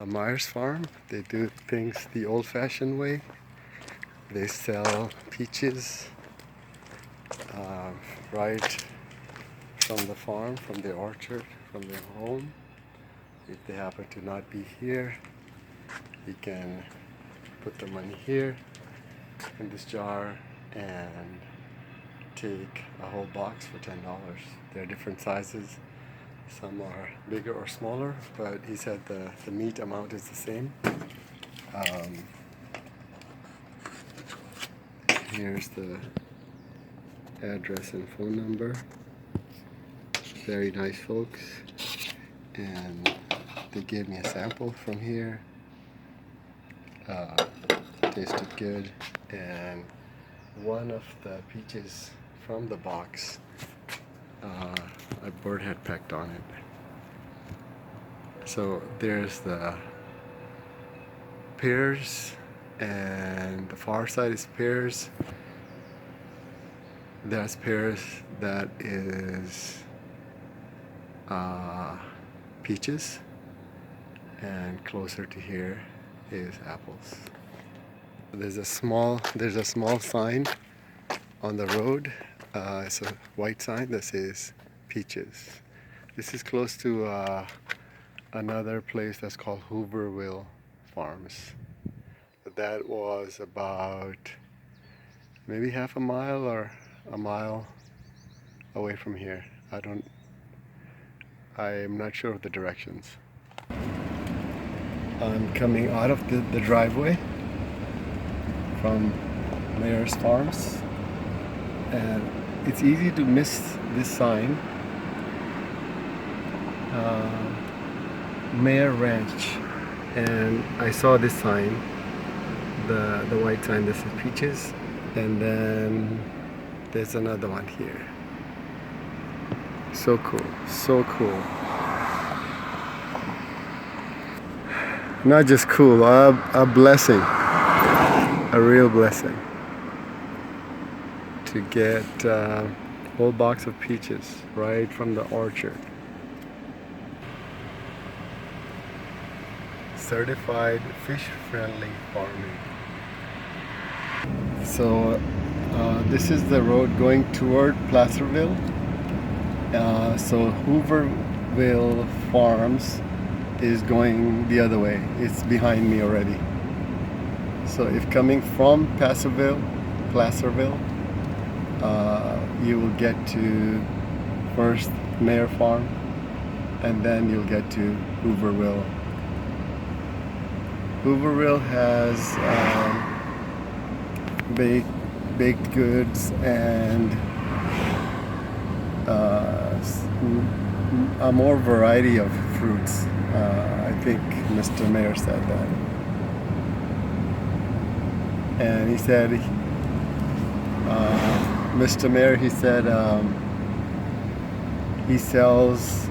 Myers Farm. They do things the old-fashioned way. They sell peaches uh, right from the farm, from the orchard, from their home. If they happen to not be here, you can put the money here in this jar and take a whole box for $10. There are different sizes. Some are bigger or smaller, but he said the meat amount is the same. Here's the address and phone number. Very nice folks. And they gave me a sample from here. Tasted good. And one of the peaches from the box, a bird had pecked on it. So there's the pears, and the far side is pears. There's pears that is peaches, and closer to here is apples. There's a small sign on the road. It's a white sign that says peaches. This is close to another place that's called Hooverville Farms. That was about maybe half a mile or a mile away from here. I'm not sure of the directions. I'm coming out of the driveway from Mayr's Farms, and it's easy to miss this sign, Mayr Ranch, and I saw this sign, the white sign that says peaches, and then there's another one here. So cool, so cool. Not just cool, a blessing, a real blessing to get a whole box of peaches right from the orchard. Certified fish-friendly farming. So this is the road going toward Placerville. So Hooverville Farms is going the other way. It's behind me already. So if coming from Placerville, you will get to first Mayr Farm, and then you'll get to Hooverville. Hooverville has baked goods and a more variety of fruits. I think Mr. Mayr said that. And he said, Mr. Mayr, he said he sells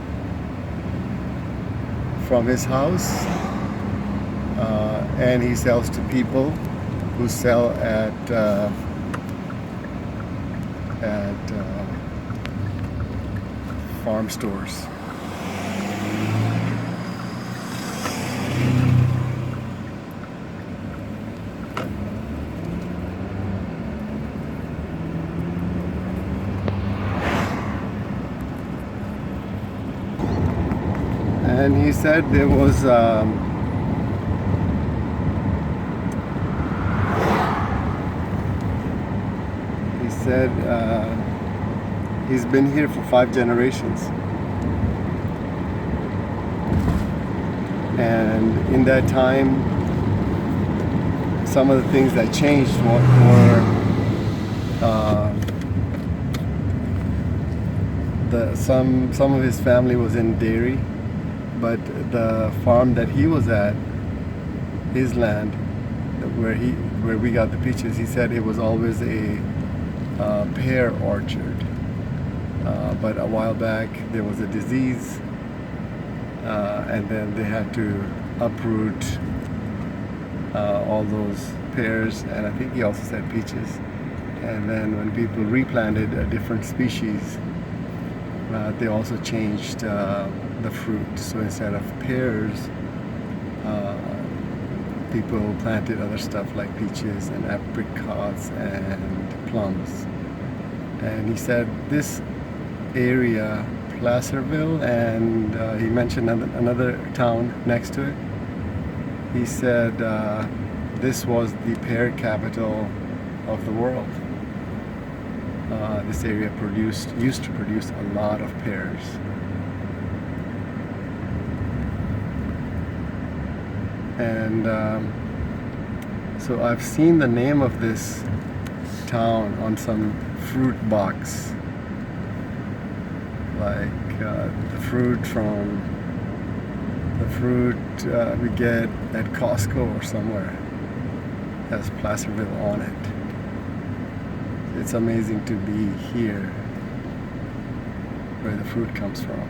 from his house, and he sells to people who sell at farm stores. And he said there was he's been here for 5 generations, and in that time some of the things that changed were some of his family was in dairy, but the farm that he was at, his land where we got the peaches, he said it was always a pear orchard, but a while back there was a disease, and then they had to uproot all those pears, and I think he also said peaches, and then when people replanted a different species, they also changed the fruit. So instead of pears, people planted other stuff like peaches and apricots and plums. And he said this area, Placerville, and he mentioned another town next to it. He said this was the pear capital of the world. This area used to produce a lot of pears. And so I've seen the name of this town on some fruit box, like the fruit we get at Costco or somewhere has Placerville on it. It's amazing to be here where the fruit comes from.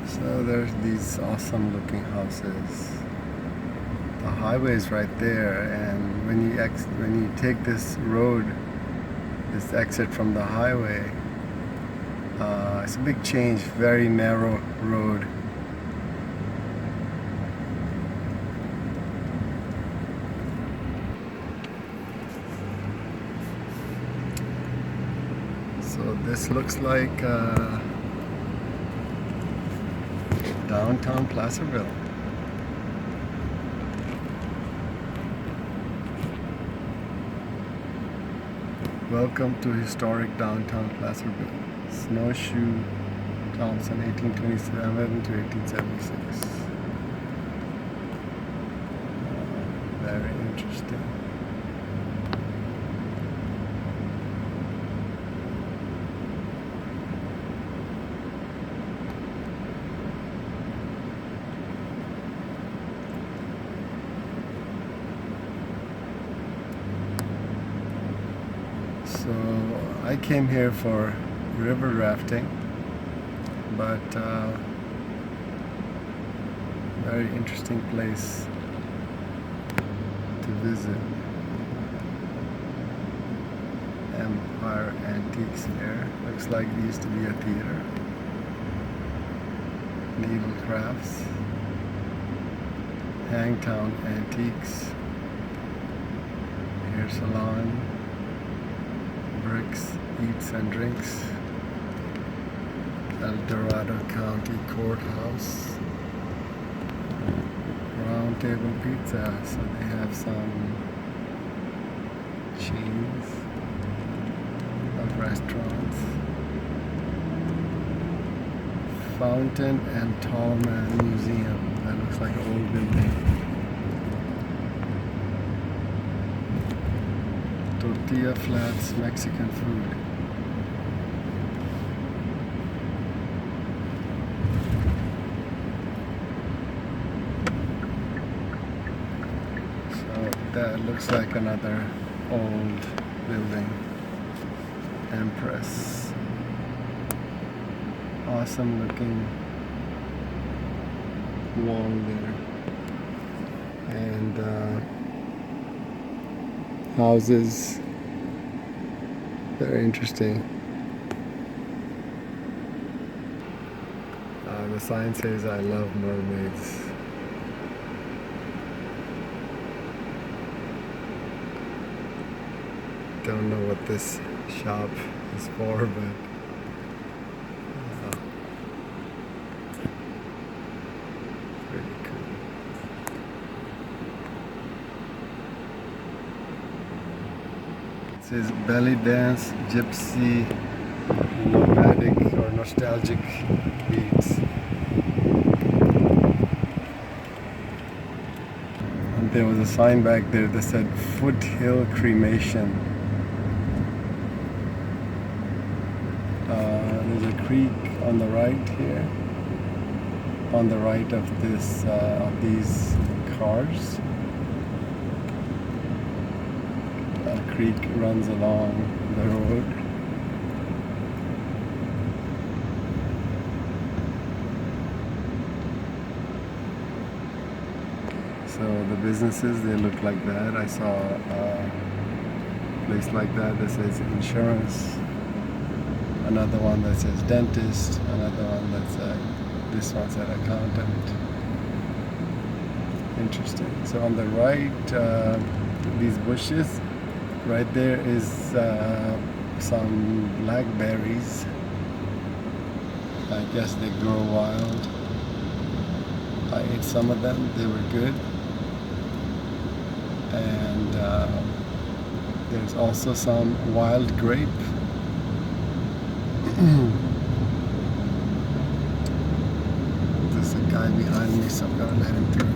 So there's these awesome looking houses. The highway is right there, and when you take this road, this exit from the highway, it's a big change, very narrow road. So this looks like downtown Placerville. Welcome to historic downtown Placerville. Snowshoe Thompson, 1827 to 1876. Very interesting. So I came here for river rafting, but very interesting place to visit. Empire Antiques here. Looks like it used to be a theater. Naval Crafts. Hangtown Antiques. Hair Salon. Bricks, Eats and Drinks. El Dorado County Courthouse. Round Table Pizza, so they have some chains of restaurants. Fountain and Tallman Museum, that looks like an old building. Tortilla Flats Mexican food. So that looks like another old building. Empress. Awesome looking wall there. And houses. Very interesting. The sign says, "I love mermaids." Don't know what this shop is for, but pretty cool. It says belly dance, gypsy, nomadic or nostalgic beats. And there was a sign back there that said Foothill Cremation. There's a creek on the right here, on the right of this of these cars. A creek runs along the road. So the businesses, they look like that. I saw a place like that that says insurance, another one that says dentist, another one that said, this one said accountant. Interesting. So on the right, these bushes, right there is some blackberries. I guess they grow wild. I ate some of them, they were good. And there's also some wild grape. There's a guy behind me, so I'm gonna let him through.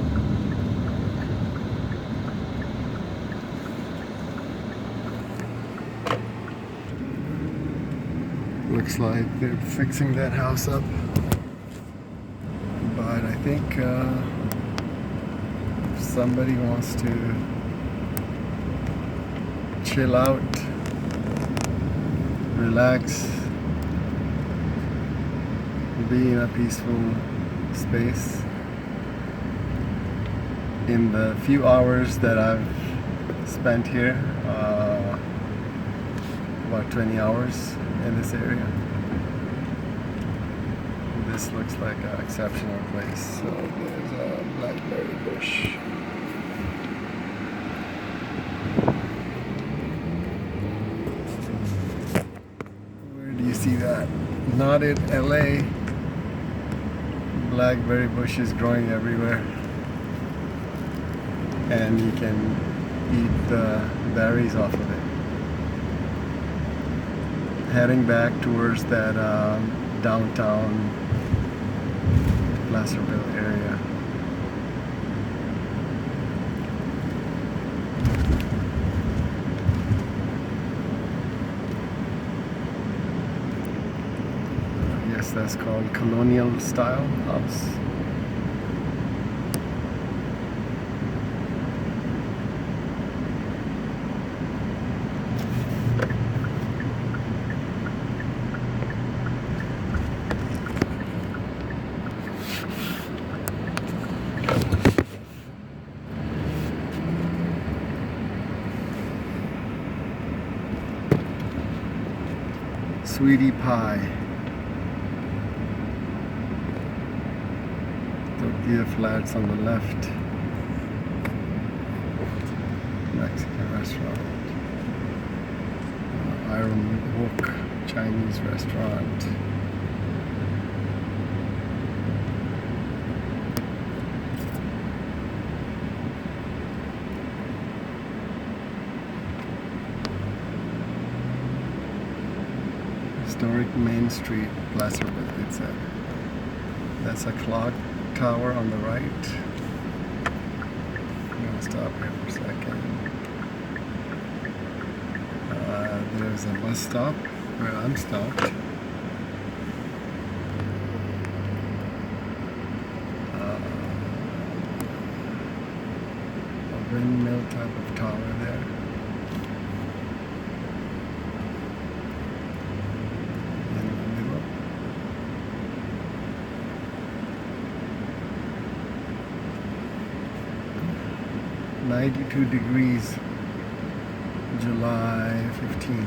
Looks like they're fixing that house up. But I think if somebody wants to chill out, relax, be in a peaceful space, in the few hours that I've spent here, about 20 hours in this area, this looks like an exceptional place. So there's a blackberry bush. Where do you see that? Not in LA. Blackberry bushes growing everywhere, and you can eat the berries off of it. Heading back towards that downtown Placerville area. I guess that's called colonial style house. Sweetie pie. Tortilla flats on the left. Mexican restaurant. Iron Hook Chinese restaurant. Historic Main Street, Placerville, it said. That's a clock tower on the right. I'm gonna stop here for a second. There's a bus stop where I'm stopped. A windmill type of tower there. In the middle. .92 degrees, July 15.